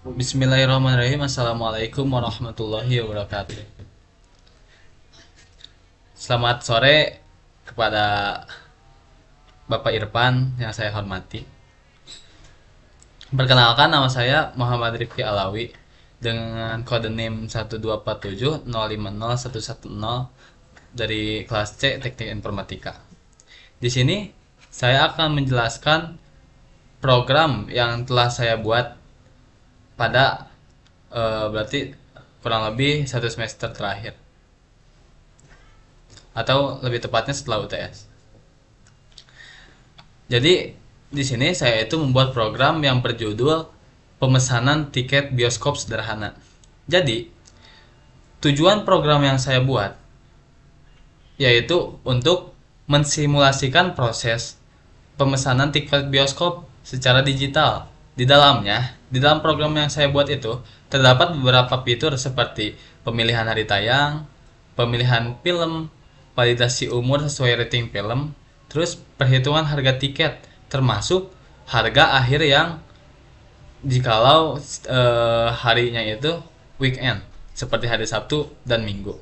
Bismillahirrahmanirrahim. Assalamualaikum warahmatullahi wabarakatuh. Selamat sore kepada Bapak Irfan yang saya hormati. Perkenalkan, nama saya Muhammad Rifki Alawi dengan kode NIM 12470501110 dari kelas C Teknik Informatika. Di sini saya akan menjelaskan program yang telah saya buat pada berarti kurang lebih satu semester terakhir, atau lebih tepatnya setelah UTS. Jadi di sini saya itu membuat program yang berjudul pemesanan tiket bioskop sederhana. Jadi tujuan program yang saya buat yaitu untuk mensimulasikan proses pemesanan tiket bioskop secara digital. Di dalam program yang saya buat itu terdapat beberapa fitur seperti pemilihan hari tayang, pemilihan film, validasi umur sesuai rating film, terus perhitungan harga tiket, termasuk harga akhir yang jikalau harinya itu weekend, seperti hari Sabtu dan Minggu.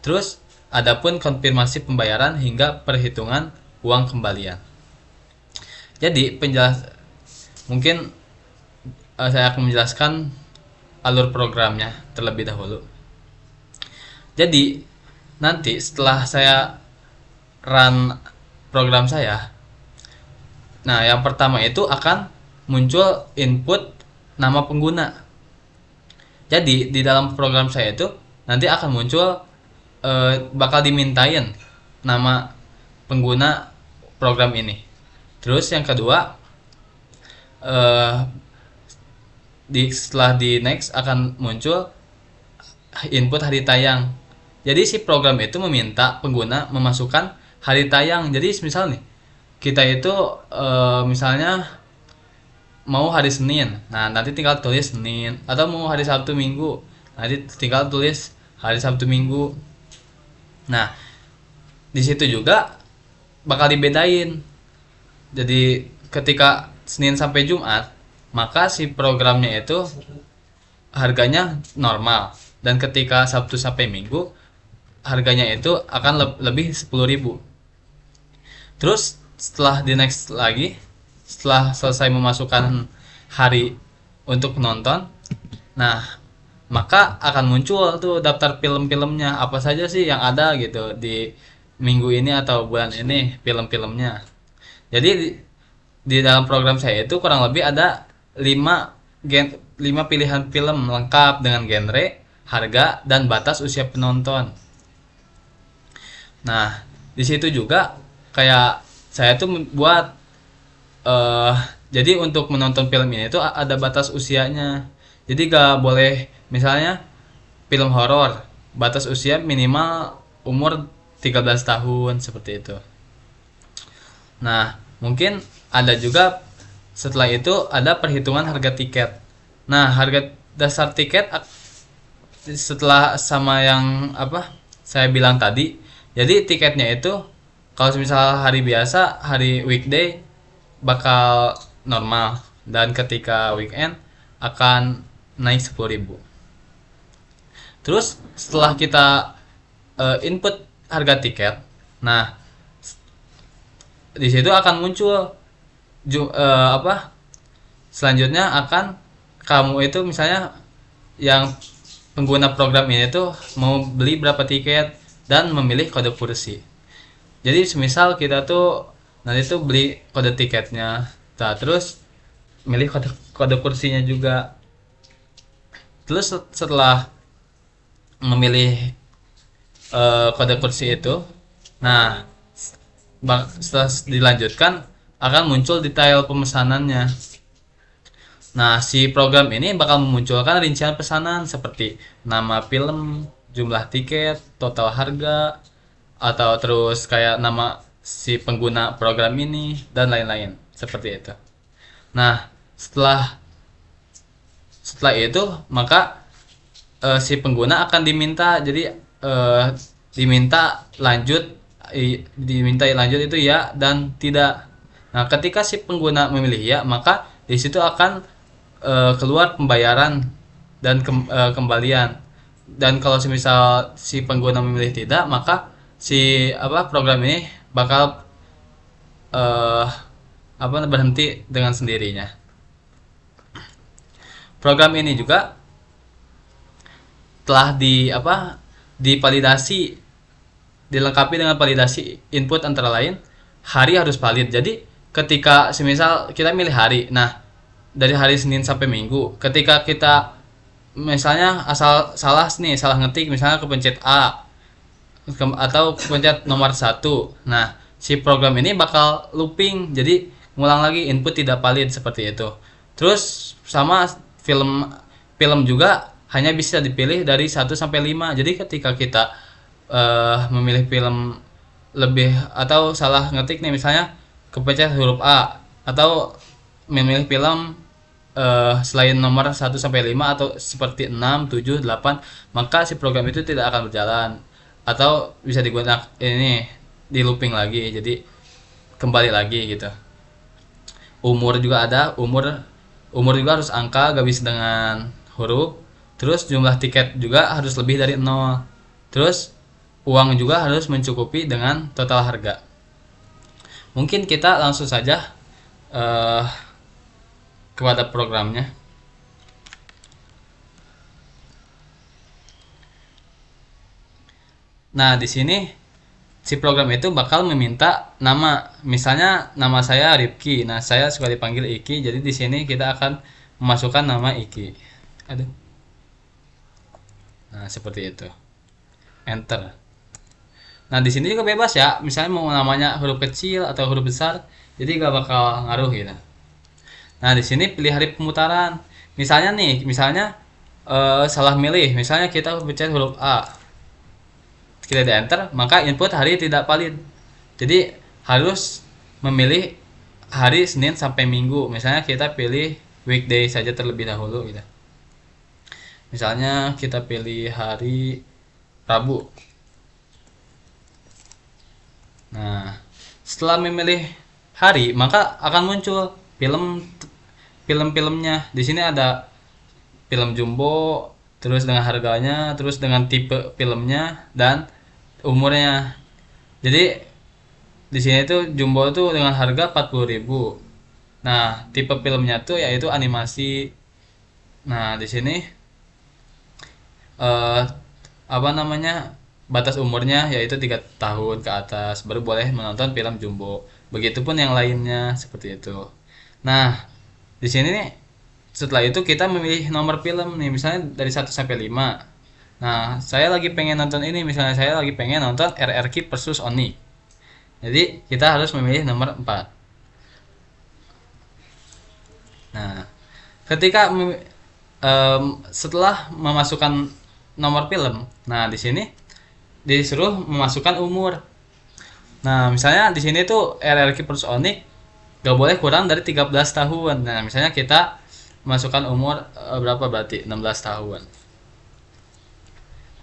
Terus adapun konfirmasi pembayaran hingga perhitungan uang kembalian. Jadi mungkin saya akan menjelaskan alur programnya terlebih dahulu. Jadi nanti setelah saya run program saya, nah yang pertama itu akan muncul input nama pengguna. Jadi di dalam program saya itu nanti akan muncul bakal dimintain nama pengguna program ini. Terus yang kedua, eh, setelah di next akan muncul input hari tayang. Jadi si program itu meminta pengguna memasukkan hari tayang. Jadi misal nih kita itu misalnya mau hari Senin, nah nanti tinggal tulis Senin, atau mau hari Sabtu Minggu, nanti tinggal tulis hari Sabtu Minggu. Nah di situ juga bakal dibedain. Jadi ketika Senin sampai Jumat, maka si programnya itu harganya normal, dan ketika Sabtu sampai Minggu harganya itu akan lebih 10.000. Terus setelah di next lagi, setelah selesai memasukkan hari untuk menonton, nah maka akan muncul tuh daftar film-filmnya apa saja sih yang ada gitu di minggu ini atau bulan ini, film-filmnya. Jadi di dalam program saya itu kurang lebih ada 5 pilihan film lengkap dengan genre, harga, dan batas usia penonton. Nah, di situ juga kayak saya tuh buat eh jadi untuk menonton film ini tuh ada batas usianya. Jadi gak boleh misalnya film horor, batas usia minimal umur 13 tahun seperti itu. Nah, mungkin ada juga setelah itu ada perhitungan harga tiket. Nah, harga dasar tiket setelah sama yang apa saya bilang tadi. Jadi tiketnya itu kalau misal hari biasa, hari weekday bakal normal, dan ketika weekend akan naik 10.000. Terus setelah kita input harga tiket, nah di situ akan muncul apa selanjutnya akan kamu itu misalnya yang pengguna program ini tuh mau beli berapa tiket dan memilih kode kursi. Jadi semisal kita tuh nanti tuh beli kode tiketnya, nah terus milih kode kursinya juga. Terus setelah memilih kode kursi itu, nah setelah dilanjutkan akan muncul detail pemesanannya. Nah, si program ini bakal memunculkan rincian pesanan seperti nama film, jumlah tiket, total harga, atau terus kayak nama si pengguna program ini dan lain-lain seperti itu. Nah, setelah setelah itu maka si pengguna akan diminta, jadi diminta lanjut diminta lanjut itu ya dan tidak. Nah, ketika si pengguna memilih ya, maka di situ akan keluar pembayaran dan kembalian. Dan kalau semisal si pengguna memilih tidak, maka si program ini bakal eh, berhenti dengan sendirinya. Program ini juga telah divalidasi, dilengkapi dengan validasi input antara lain hari harus valid. Jadi ketika semisal kita milih hari, nah dari hari Senin sampai Minggu, ketika kita misalnya asal salah nih, salah ngetik, misalnya kepencet A atau kepencet nomor 1, nah si program ini bakal looping, jadi ngulang lagi input tidak valid seperti itu. Terus sama film film juga hanya bisa dipilih dari 1 sampai 5. Jadi ketika kita memilih film lebih atau salah ngetik nih, misalnya kepencet huruf A atau memilih film selain nomor 1 sampai 5 atau seperti 6, 7, 8, maka si program itu tidak akan berjalan atau bisa digunakan ini di looping lagi, jadi kembali lagi gitu. Umur juga ada, umur juga harus angka, gak bisa dengan huruf. Terus jumlah tiket juga harus lebih dari 0. Terus uang juga harus mencukupi dengan total harga. Mungkin kita langsung saja kepada programnya. Nah, di sini si program itu bakal meminta nama. Misalnya nama saya Rifki. Nah, saya suka dipanggil Iki. Jadi di sini kita akan memasukkan nama Iki. Aduh. Nah, seperti itu. Enter. Nah, di sini juga bebas ya. Misalnya mau namanya huruf kecil atau huruf besar, jadi gak bakal ngaruh gitu. Nah, di sini pilih hari pemutaran. Misalnya salah milih. Misalnya kita pencet huruf A. Kita di enter, maka input hari tidak valid. Jadi harus memilih hari Senin sampai Minggu. Misalnya kita pilih weekday saja terlebih dahulu gitu. Misalnya kita pilih hari Rabu. Nah, setelah memilih hari, maka akan muncul film-filmnya. Di sini ada film jumbo, terus dengan harganya, terus dengan tipe filmnya dan umurnya. Jadi di sini tuh jumbo tuh dengan harga 40.000. Nah, tipe filmnya tuh yaitu animasi. Nah, di sini eh batas umurnya yaitu 3 tahun ke atas baru boleh menonton film jumbo. Begitupun yang lainnya seperti itu. Nah, di sini nih setelah itu kita memilih nomor film nih, misalnya dari 1 sampai 5. Nah, saya lagi pengen nonton ini, misalnya saya lagi pengen nonton RRQ versus Oni. Jadi, kita harus memilih nomor 4. Nah, ketika setelah memasukkan nomor film, nah di sini disuruh memasukkan umur. Nah, misalnya di sini tuh RRQ versus Oni gak boleh kurang dari 13 tahun. Nah, misalnya kita masukkan umur berapa berarti? 16 tahun.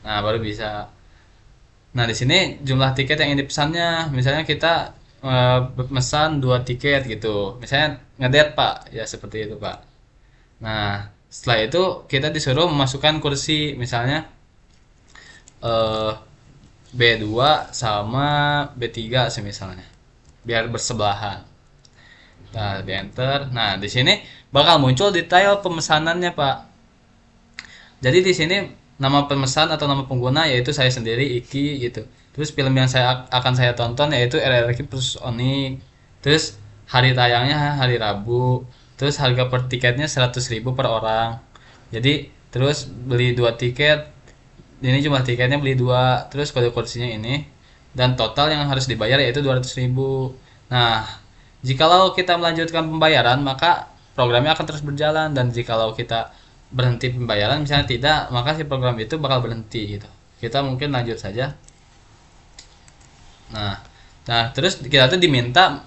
Nah, baru bisa. Nah, di sini jumlah tiket yang dipesannya, misalnya kita memesan 2 tiket gitu. Misalnya ngedet, Pak. Ya seperti itu, Pak. Nah, setelah itu kita disuruh memasukkan kursi, misalnya B2 sama B3 semisalnya. Biar bersebelahan. Nah, di enter. Nah, di sini bakal muncul detail pemesanannya, Pak. Jadi di sini nama pemesan atau nama pengguna yaitu saya sendiri, Iki gitu. Terus film yang akan saya tonton yaitu RRQ plus Onyx. Terus hari tayangnya hari Rabu. Terus harga per tiketnya 100.000 per orang. Jadi terus beli 2 tiket. Ini jumlah tiketnya beli 2. Terus kode kursinya ini. Dan total yang harus dibayar yaitu 200.000. Nah, jikalau kita melanjutkan pembayaran, maka programnya akan terus berjalan, dan jikalau kita berhenti pembayaran misalnya tidak, maka si program itu bakal berhenti gitu. Kita mungkin lanjut saja. Nah, terus kita tuh diminta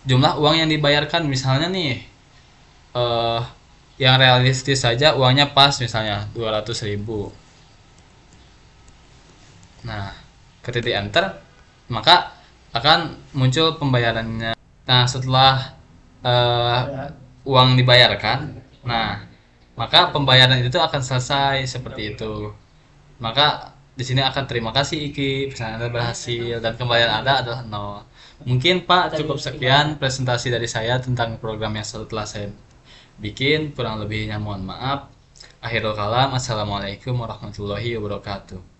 jumlah uang yang dibayarkan, misalnya nih yang realistis saja uangnya pas misalnya 200.000. Nah, ketika enter maka akan muncul pembayarannya. Nah, setelah uang dibayarkan, nah maka pembayaran itu akan selesai seperti itu. Maka di sini akan terima kasih Iki, pesanan Anda berhasil dan kembalian Anda adalah nol. Mungkin Pak cukup sekian presentasi dari saya tentang program yang setelah saya bikin, kurang lebihnya mohon maaf. Akhirul kalam, assalamualaikum warahmatullahi wabarakatuh.